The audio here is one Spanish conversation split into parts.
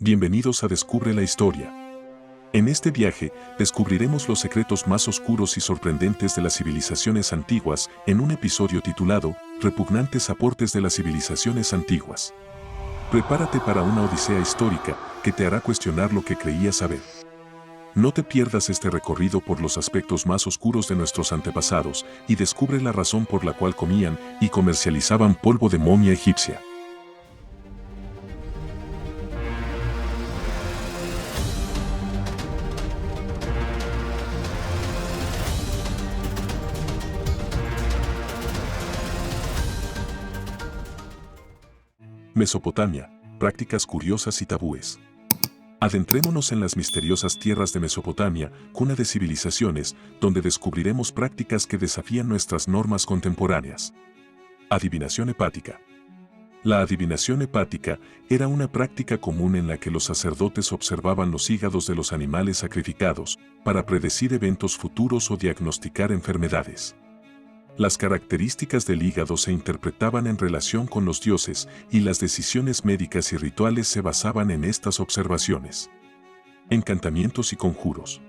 Bienvenidos a Descubre la Historia. En este viaje, descubriremos los secretos más oscuros y sorprendentes de las civilizaciones antiguas en un episodio titulado Repugnantes aportes de las civilizaciones antiguas. Prepárate para una odisea histórica que te hará cuestionar lo que creías saber. No te pierdas este recorrido por los aspectos más oscuros de nuestros antepasados y descubre la razón por la cual comían y comercializaban polvo de momia egipcia. Mesopotamia, prácticas curiosas y tabúes. Adentrémonos en las misteriosas tierras de Mesopotamia, cuna de civilizaciones, donde descubriremos prácticas que desafían nuestras normas contemporáneas. Adivinación hepática. La adivinación hepática era una práctica común en la que los sacerdotes observaban los hígados de los animales sacrificados para predecir eventos futuros o diagnosticar enfermedades. Las características del hígado se interpretaban en relación con los dioses y las decisiones médicas y rituales se basaban en estas observaciones. Encantamientos y conjuros.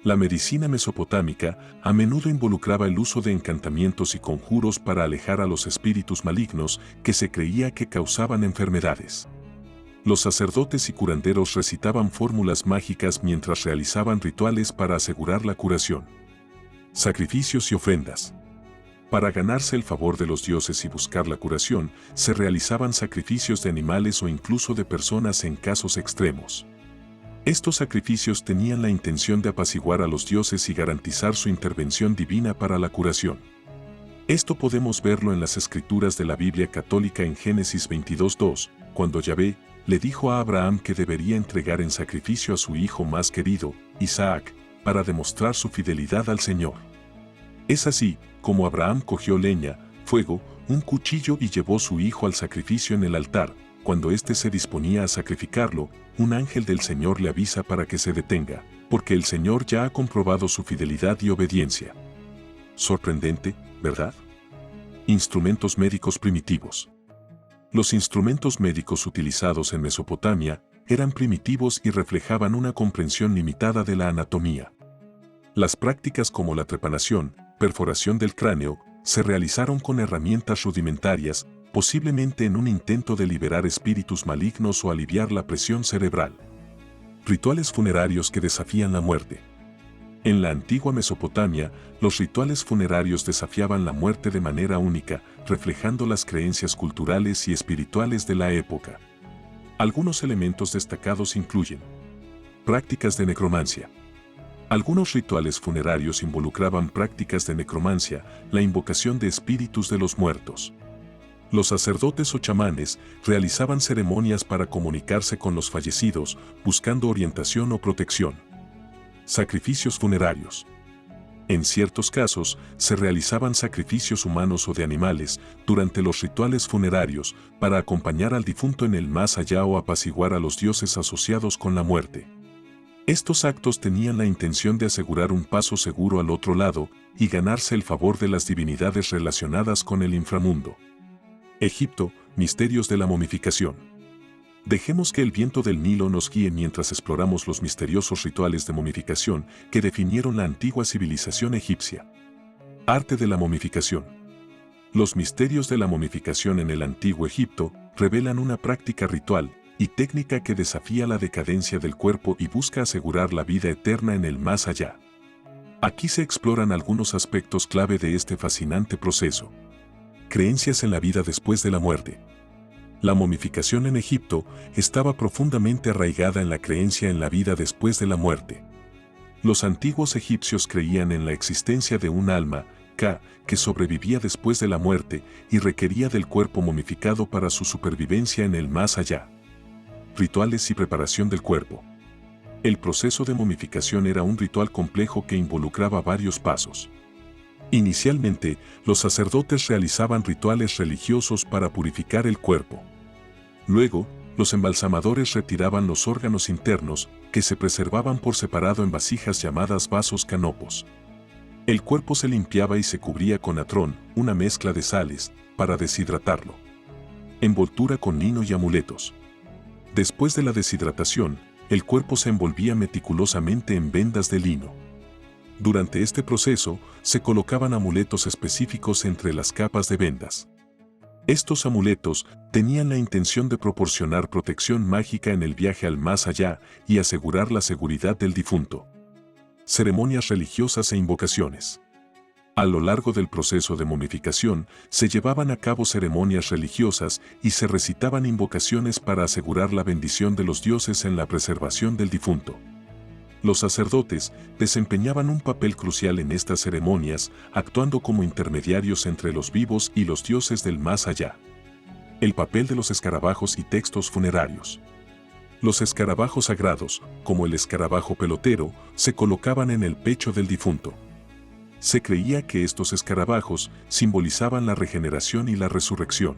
La medicina mesopotámica a menudo involucraba el uso de encantamientos y conjuros para alejar a los espíritus malignos que se creía que causaban enfermedades. Los sacerdotes y curanderos recitaban fórmulas mágicas mientras realizaban rituales para asegurar la curación. Sacrificios y ofrendas. Para ganarse el favor de los dioses y buscar la curación, se realizaban sacrificios de animales o incluso de personas en casos extremos. Estos sacrificios tenían la intención de apaciguar a los dioses y garantizar su intervención divina para la curación. Esto podemos verlo en las escrituras de la Biblia católica en Génesis 22:2, cuando Yahvé le dijo a Abraham que debería entregar en sacrificio a su hijo más querido, Isaac, para demostrar su fidelidad al Señor. Es así como Abraham cogió leña, fuego, un cuchillo y llevó su hijo al sacrificio en el altar. Cuando éste se disponía a sacrificarlo, un ángel del Señor le avisa para que se detenga, porque el Señor ya ha comprobado su fidelidad y obediencia. Sorprendente, ¿verdad? Instrumentos médicos primitivos. Los instrumentos médicos utilizados en Mesopotamia eran primitivos y reflejaban una comprensión limitada de la anatomía. Las prácticas como la trepanación, perforación del cráneo, se realizaron con herramientas rudimentarias, posiblemente en un intento de liberar espíritus malignos o aliviar la presión cerebral. Rituales funerarios que desafían la muerte. En la antigua Mesopotamia, los rituales funerarios desafiaban la muerte de manera única, reflejando las creencias culturales y espirituales de la época. Algunos elementos destacados incluyen prácticas de necromancia. Algunos rituales funerarios involucraban prácticas de necromancia, la invocación de espíritus de los muertos. Los sacerdotes o chamanes realizaban ceremonias para comunicarse con los fallecidos, buscando orientación o protección. Sacrificios funerarios. En ciertos casos, se realizaban sacrificios humanos o de animales durante los rituales funerarios para acompañar al difunto en el más allá o apaciguar a los dioses asociados con la muerte. Estos actos tenían la intención de asegurar un paso seguro al otro lado y ganarse el favor de las divinidades relacionadas con el inframundo. Egipto, misterios de la momificación. Dejemos que el viento del Nilo nos guíe mientras exploramos los misteriosos rituales de momificación que definieron la antigua civilización egipcia. Arte de la momificación. Los misterios de la momificación en el antiguo Egipto revelan una práctica ritual y técnica que desafía la decadencia del cuerpo y busca asegurar la vida eterna en el más allá. Aquí se exploran algunos aspectos clave de este fascinante proceso. Creencias en la vida después de la muerte. La momificación en Egipto estaba profundamente arraigada en la creencia en la vida después de la muerte. Los antiguos egipcios creían en la existencia de un alma, Ka, que sobrevivía después de la muerte y requería del cuerpo momificado para su supervivencia en el más allá. Rituales y preparación del cuerpo. El proceso de momificación era un ritual complejo que involucraba varios pasos. Inicialmente, los sacerdotes realizaban rituales religiosos para purificar el cuerpo. Luego, los embalsamadores retiraban los órganos internos, que se preservaban por separado en vasijas llamadas vasos canopos. El cuerpo se limpiaba y se cubría con atrón, una mezcla de sales, para deshidratarlo. Envoltura con lino y amuletos. Después de la deshidratación, el cuerpo se envolvía meticulosamente en vendas de lino. Durante este proceso, se colocaban amuletos específicos entre las capas de vendas. Estos amuletos tenían la intención de proporcionar protección mágica en el viaje al más allá y asegurar la seguridad del difunto. Ceremonias religiosas e invocaciones. A lo largo del proceso de momificación, se llevaban a cabo ceremonias religiosas y se recitaban invocaciones para asegurar la bendición de los dioses en la preservación del difunto. Los sacerdotes desempeñaban un papel crucial en estas ceremonias, actuando como intermediarios entre los vivos y los dioses del más allá. El papel de los escarabajos y textos funerarios. Los escarabajos sagrados, como el escarabajo pelotero, se colocaban en el pecho del difunto. Se creía que estos escarabajos simbolizaban la regeneración y la resurrección.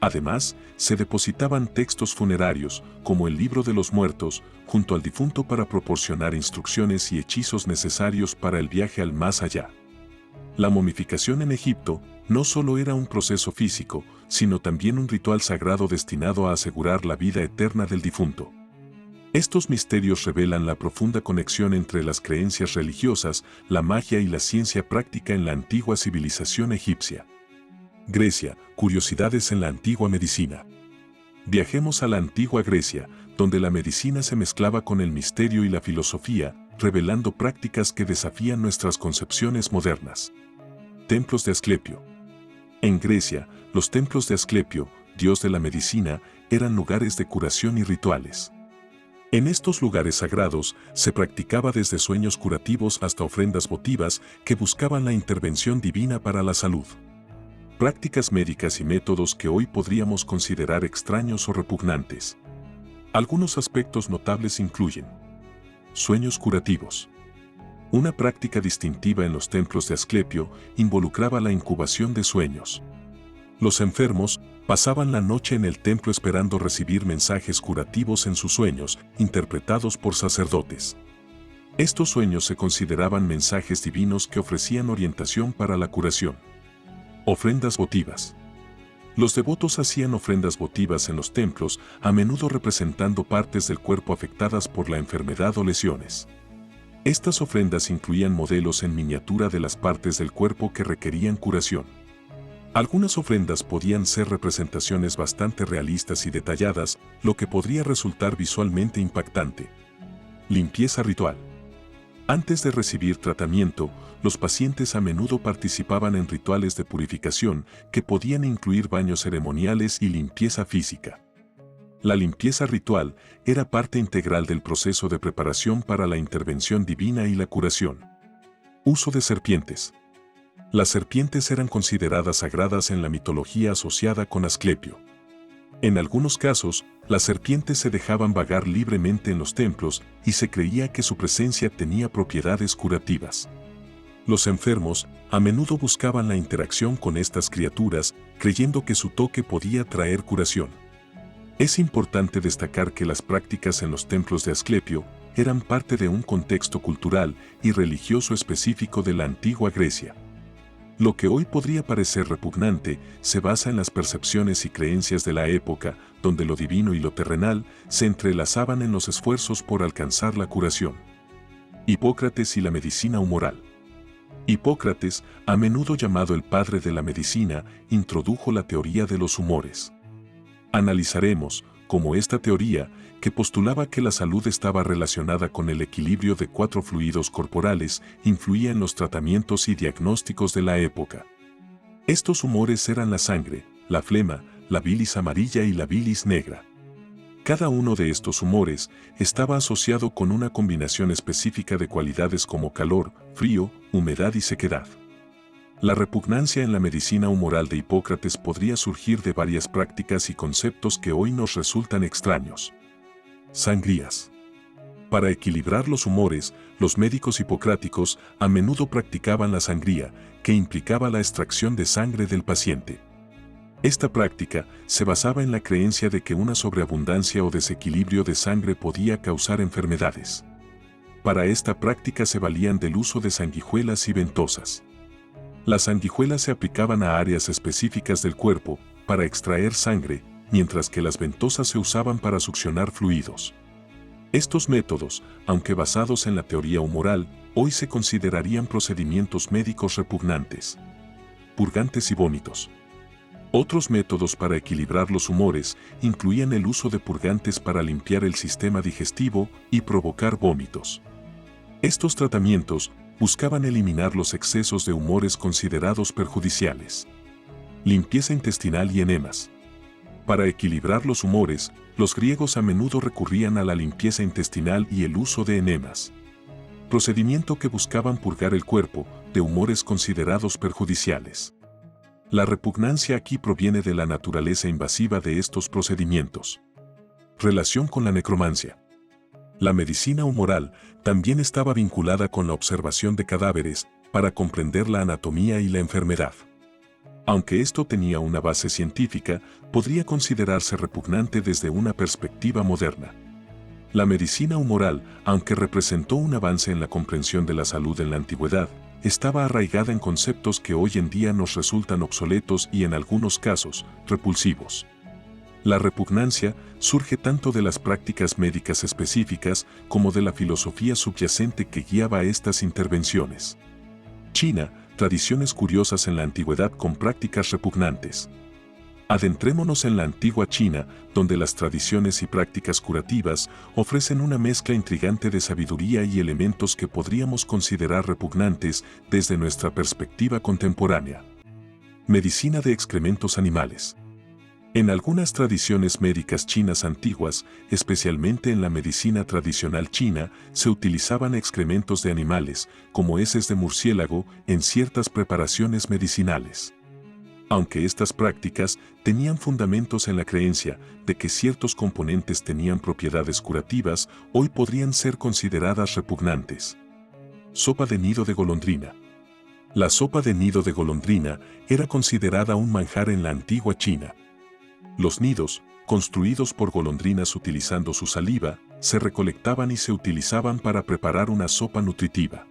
Además, se depositaban textos funerarios, como el libro de los muertos, junto al difunto para proporcionar instrucciones y hechizos necesarios para el viaje al más allá. La momificación en Egipto no solo era un proceso físico, sino también un ritual sagrado destinado a asegurar la vida eterna del difunto. Estos misterios revelan la profunda conexión entre las creencias religiosas, la magia y la ciencia práctica en la antigua civilización egipcia. Grecia, curiosidades en la antigua medicina. Viajemos a la antigua Grecia, donde la medicina se mezclaba con el misterio y la filosofía, revelando prácticas que desafían nuestras concepciones modernas. Templos de Asclepio. En Grecia, los templos de Asclepio, dios de la medicina, eran lugares de curación y rituales. En estos lugares sagrados se practicaba desde sueños curativos hasta ofrendas votivas que buscaban la intervención divina para la salud. Prácticas médicas y métodos que hoy podríamos considerar extraños o repugnantes. Algunos aspectos notables incluyen: sueños curativos. Una práctica distintiva en los templos de Asclepio involucraba la incubación de sueños. Los enfermos pasaban la noche en el templo esperando recibir mensajes curativos en sus sueños, interpretados por sacerdotes. Estos sueños se consideraban mensajes divinos que ofrecían orientación para la curación. Ofrendas votivas. Los devotos hacían ofrendas votivas en los templos, a menudo representando partes del cuerpo afectadas por la enfermedad o lesiones. Estas ofrendas incluían modelos en miniatura de las partes del cuerpo que requerían curación. Algunas ofrendas podían ser representaciones bastante realistas y detalladas, lo que podría resultar visualmente impactante. Limpieza ritual. Antes de recibir tratamiento, los pacientes a menudo participaban en rituales de purificación que podían incluir baños ceremoniales y limpieza física. La limpieza ritual era parte integral del proceso de preparación para la intervención divina y la curación. Uso de serpientes. Las serpientes eran consideradas sagradas en la mitología asociada con Asclepio. En algunos casos, las serpientes se dejaban vagar libremente en los templos y se creía que su presencia tenía propiedades curativas. Los enfermos a menudo buscaban la interacción con estas criaturas, creyendo que su toque podía traer curación. Es importante destacar que las prácticas en los templos de Asclepio eran parte de un contexto cultural y religioso específico de la antigua Grecia. Lo que hoy podría parecer repugnante se basa en las percepciones y creencias de la época, donde lo divino y lo terrenal se entrelazaban en los esfuerzos por alcanzar la curación. Hipócrates y la medicina humoral. Hipócrates, a menudo llamado el padre de la medicina, introdujo la teoría de los humores. Analizaremos, como esta teoría, que postulaba que la salud estaba relacionada con el equilibrio de 4 fluidos corporales, influía en los tratamientos y diagnósticos de la época. Estos humores eran la sangre, la flema, la bilis amarilla y la bilis negra. Cada uno de estos humores estaba asociado con una combinación específica de cualidades como calor, frío, humedad y sequedad. La repugnancia en la medicina humoral de Hipócrates podría surgir de varias prácticas y conceptos que hoy nos resultan extraños. Sangrías. Para equilibrar los humores, los médicos hipocráticos a menudo practicaban la sangría, que implicaba la extracción de sangre del paciente. Esta práctica se basaba en la creencia de que una sobreabundancia o desequilibrio de sangre podía causar enfermedades. Para esta práctica se valían del uso de sanguijuelas y ventosas. Las sanguijuelas se aplicaban a áreas específicas del cuerpo para extraer sangre, mientras que las ventosas se usaban para succionar fluidos. Estos métodos, aunque basados en la teoría humoral, hoy se considerarían procedimientos médicos repugnantes. Purgantes y vómitos. Otros métodos para equilibrar los humores incluían el uso de purgantes para limpiar el sistema digestivo y provocar vómitos. Estos tratamientos buscaban eliminar los excesos de humores considerados perjudiciales. Limpieza intestinal y enemas. Para equilibrar los humores, los griegos a menudo recurrían a la limpieza intestinal y el uso de enemas, procedimiento que buscaban purgar el cuerpo de humores considerados perjudiciales. La repugnancia aquí proviene de la naturaleza invasiva de estos procedimientos. Relación con la necromancia. La medicina humoral también estaba vinculada con la observación de cadáveres para comprender la anatomía y la enfermedad. Aunque esto tenía una base científica, podría considerarse repugnante desde una perspectiva moderna. La medicina humoral, aunque representó un avance en la comprensión de la salud en la antigüedad, estaba arraigada en conceptos que hoy en día nos resultan obsoletos y en algunos casos, repulsivos. La repugnancia surge tanto de las prácticas médicas específicas como de la filosofía subyacente que guiaba estas intervenciones. China, tradiciones curiosas en la antigüedad con prácticas repugnantes. Adentrémonos en la antigua China, donde las tradiciones y prácticas curativas ofrecen una mezcla intrigante de sabiduría y elementos que podríamos considerar repugnantes desde nuestra perspectiva contemporánea. Medicina de excrementos animales. En algunas tradiciones médicas chinas antiguas, especialmente en la medicina tradicional china, se utilizaban excrementos de animales, como heces de murciélago, en ciertas preparaciones medicinales. Aunque estas prácticas tenían fundamentos en la creencia de que ciertos componentes tenían propiedades curativas, hoy podrían ser consideradas repugnantes. Sopa de nido de golondrina. La sopa de nido de golondrina era considerada un manjar en la antigua China. Los nidos, construidos por golondrinas utilizando su saliva, se recolectaban y se utilizaban para preparar una sopa nutritiva.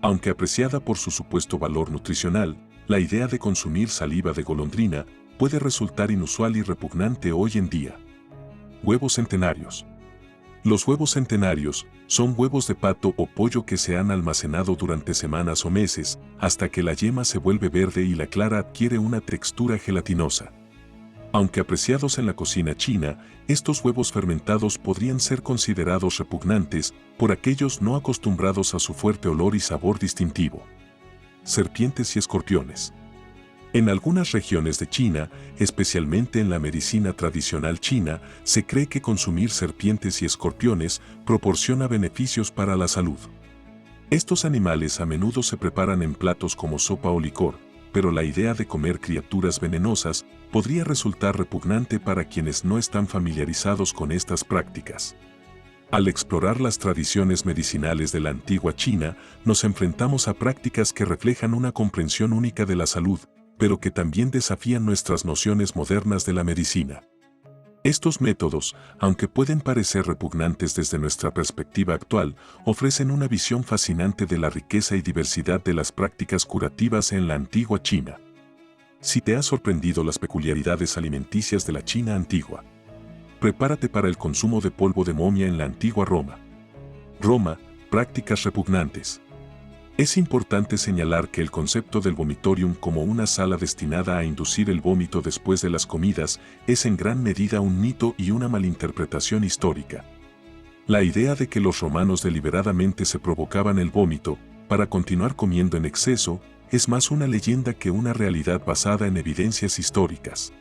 Aunque apreciada por su supuesto valor nutricional, la idea de consumir saliva de golondrina puede resultar inusual y repugnante hoy en día. Huevos centenarios. Los huevos centenarios son huevos de pato o pollo que se han almacenado durante semanas o meses hasta que la yema se vuelve verde y la clara adquiere una textura gelatinosa. Aunque apreciados en la cocina china, estos huevos fermentados podrían ser considerados repugnantes por aquellos no acostumbrados a su fuerte olor y sabor distintivo. Serpientes y escorpiones. En algunas regiones de China, especialmente en la medicina tradicional china, se cree que consumir serpientes y escorpiones proporciona beneficios para la salud. Estos animales a menudo se preparan en platos como sopa o licor, pero la idea de comer criaturas venenosas podría resultar repugnante para quienes no están familiarizados con estas prácticas. Al explorar las tradiciones medicinales de la antigua China, nos enfrentamos a prácticas que reflejan una comprensión única de la salud, pero que también desafían nuestras nociones modernas de la medicina. Estos métodos, aunque pueden parecer repugnantes desde nuestra perspectiva actual, ofrecen una visión fascinante de la riqueza y diversidad de las prácticas curativas en la antigua China. Si te ha sorprendido las peculiaridades alimenticias de la China antigua, prepárate para el consumo de polvo de momia en la antigua Roma. Roma, prácticas repugnantes. Es importante señalar que el concepto del vomitorium como una sala destinada a inducir el vómito después de las comidas es en gran medida un mito y una malinterpretación histórica. La idea de que los romanos deliberadamente se provocaban el vómito para continuar comiendo en exceso es más una leyenda que una realidad basada en evidencias históricas.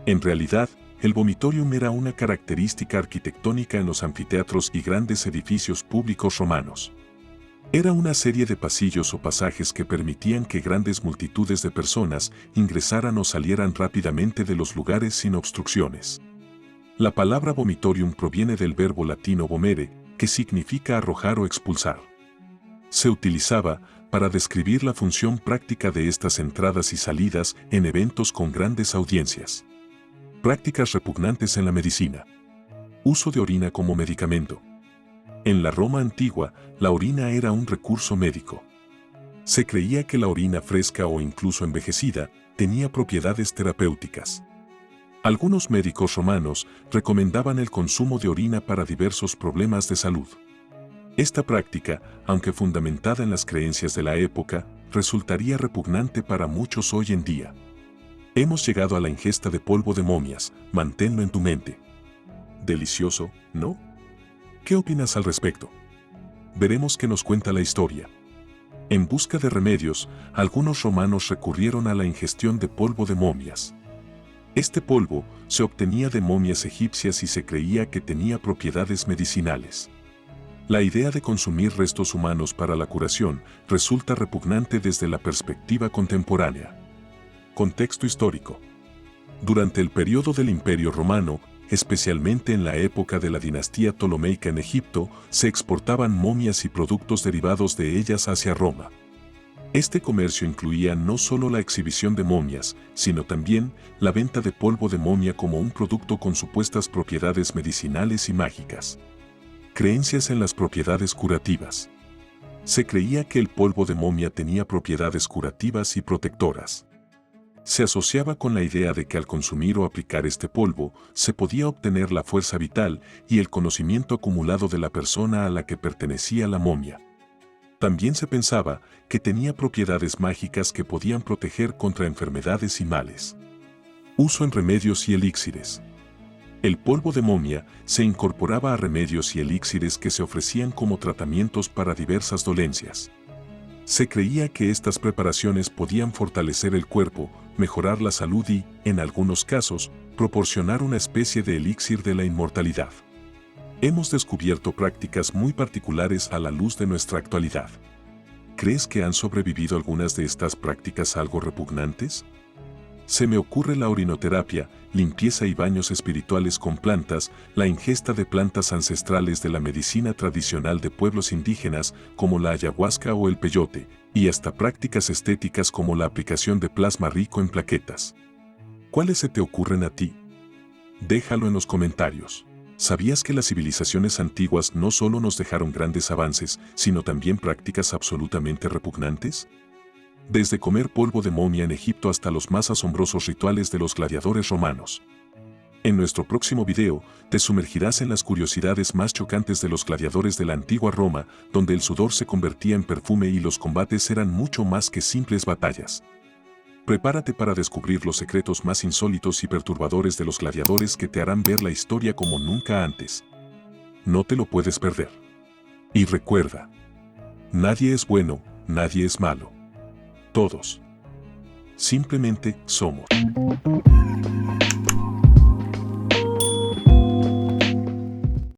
En realidad, el vomitorium era una característica arquitectónica en los anfiteatros y grandes edificios públicos romanos. Era una serie de pasillos o pasajes que permitían que grandes multitudes de personas ingresaran o salieran rápidamente de los lugares sin obstrucciones. La palabra vomitorium proviene del verbo latino vomere, que significa arrojar o expulsar. Se utilizaba para describir la función práctica de estas entradas y salidas en eventos con grandes audiencias. Prácticas repugnantes en la medicina. Uso de orina como medicamento. En la Roma antigua, la orina era un recurso médico. Se creía que la orina fresca o incluso envejecida tenía propiedades terapéuticas. Algunos médicos romanos recomendaban el consumo de orina para diversos problemas de salud. Esta práctica, aunque fundamentada en las creencias de la época, resultaría repugnante para muchos hoy en día. Hemos llegado a la ingesta de polvo de momias, manténlo en tu mente. Delicioso, ¿no? ¿Qué opinas al respecto? Veremos qué nos cuenta la historia. En busca de remedios, algunos romanos recurrieron a la ingestión de polvo de momias. Este polvo se obtenía de momias egipcias y se creía que tenía propiedades medicinales. La idea de consumir restos humanos para la curación resulta repugnante desde la perspectiva contemporánea. Contexto histórico. Durante el periodo del Imperio Romano, especialmente en la época de la dinastía Ptolomeica en Egipto, se exportaban momias y productos derivados de ellas hacia Roma. Este comercio incluía no solo la exhibición de momias, sino también la venta de polvo de momia como un producto con supuestas propiedades medicinales y mágicas. Creencias en las propiedades curativas. Se creía que el polvo de momia tenía propiedades curativas y protectoras. Se asociaba con la idea de que al consumir o aplicar este polvo, se podía obtener la fuerza vital y el conocimiento acumulado de la persona a la que pertenecía la momia. También se pensaba que tenía propiedades mágicas que podían proteger contra enfermedades y males. Uso en remedios y elixires. El polvo de momia se incorporaba a remedios y elixires que se ofrecían como tratamientos para diversas dolencias. Se creía que estas preparaciones podían fortalecer el cuerpo, mejorar la salud y, en algunos casos, proporcionar una especie de elixir de la inmortalidad. Hemos descubierto prácticas muy particulares a la luz de nuestra actualidad. ¿Crees que han sobrevivido algunas de estas prácticas algo repugnantes? Se me ocurre la orinoterapia, limpieza y baños espirituales con plantas, la ingesta de plantas ancestrales de la medicina tradicional de pueblos indígenas como la ayahuasca o el peyote, y hasta prácticas estéticas como la aplicación de plasma rico en plaquetas. ¿Cuáles se te ocurren a ti? Déjalo en los comentarios. ¿Sabías que las civilizaciones antiguas no solo nos dejaron grandes avances, sino también prácticas absolutamente repugnantes? Desde comer polvo de momia en Egipto hasta los más asombrosos rituales de los gladiadores romanos. En nuestro próximo video, te sumergirás en las curiosidades más chocantes de los gladiadores de la antigua Roma, donde el sudor se convertía en perfume y los combates eran mucho más que simples batallas. Prepárate para descubrir los secretos más insólitos y perturbadores de los gladiadores que te harán ver la historia como nunca antes. No te lo puedes perder. Y recuerda, nadie es bueno, nadie es malo. Todos simplemente somos.